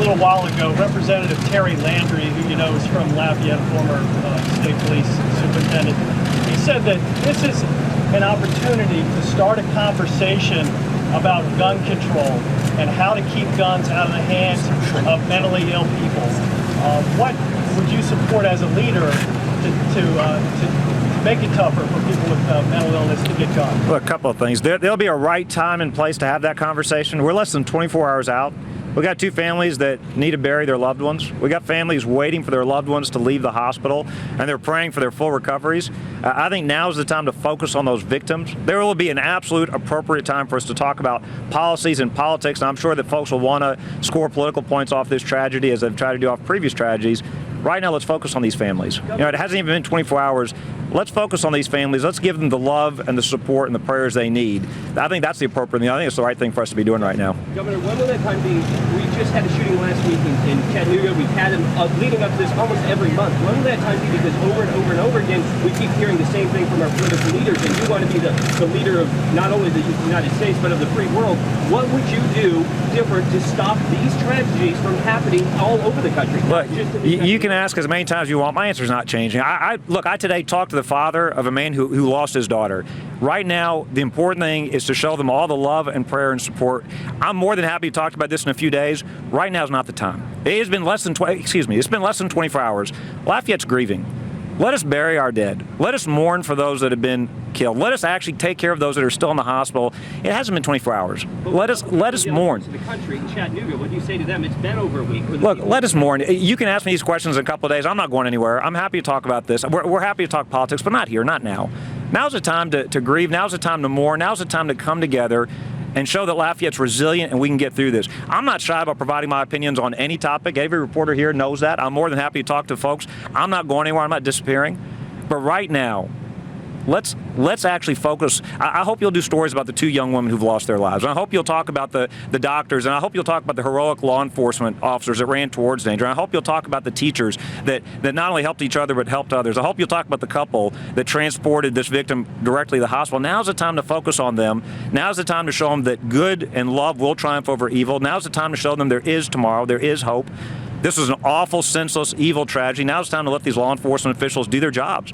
little while ago, Representative Terry Landry, who you know is from Lafayette, former state police superintendent, he said that this is an opportunity to start a conversation about gun control and how to keep guns out of the hands of mentally ill people. What would you support as a leader to make it tougher for people with mental illness to get guns? Well, a couple of things. There'll be a right time and place to have that conversation. We're less than 24 hours out. We got two families that need to bury their loved ones. We got families waiting for their loved ones to leave the hospital, and they're praying for their full recoveries. I think now is the time to focus on those victims. There will be an absolute appropriate time for us to talk about policies and politics, and I'm sure that folks will want to score political points off this tragedy as they've tried to do off previous tragedies. Right now, let's focus on these families. You know, it hasn't even been 24 hours. Let's focus on these families. Let's give them the love and the support and the prayers they need. I think that's the appropriate thing. I think it's the right thing for us to be doing right now. Governor, when will that time be? We just had a shooting last week in Chattanooga. We've had them leading up to this almost every month. When will that time be? Because over and over and over again, we keep hearing the same thing from our political leaders, and you want to be the leader of not only the United States, but of the free world. What would you do different to stop these tragedies from happening all over the country? Look, you can ask as many times as you want. My answer is not changing. I today talked to the father of a man who lost his daughter. Right now, the important thing is to show them all the love and prayer and support. I'm more than happy to talk about this in a few days. Right now is not the time. It has been less than 24 hours. Lafayette's grieving. Let us bury our dead. Let us mourn for those that have been killed. Let us actually take care of those that are still in the hospital. It hasn't been 24 hours. Let us mourn. The country in Chattanooga, what do you say to them? It's been over a week. Look, let us mourn. You can ask me these questions in a couple of days. I'm not going anywhere. I'm happy to talk about this. We're happy to talk politics, but not here, not now. Now's the time to grieve. Now's the time to mourn. Now's the time to come together and show that Lafayette's resilient and we can get through this. I'm not shy about providing my opinions on any topic. Every reporter here knows that. I'm more than happy to talk to folks. I'm not going anywhere. I'm not disappearing. But right now, let's actually focus. I hope you'll do stories about the two young women who've lost their lives. And I hope you'll talk about the doctors, and I hope you'll talk about the heroic law enforcement officers that ran towards danger. And I hope you'll talk about the teachers that not only helped each other but helped others. I hope you'll talk about the couple that transported this victim directly to the hospital. Now's the time to focus on them. Now's the time to show them that good and love will triumph over evil. Now's the time to show them there is tomorrow, there is hope. This was an awful, senseless, evil tragedy. Now it's time to let these law enforcement officials do their jobs.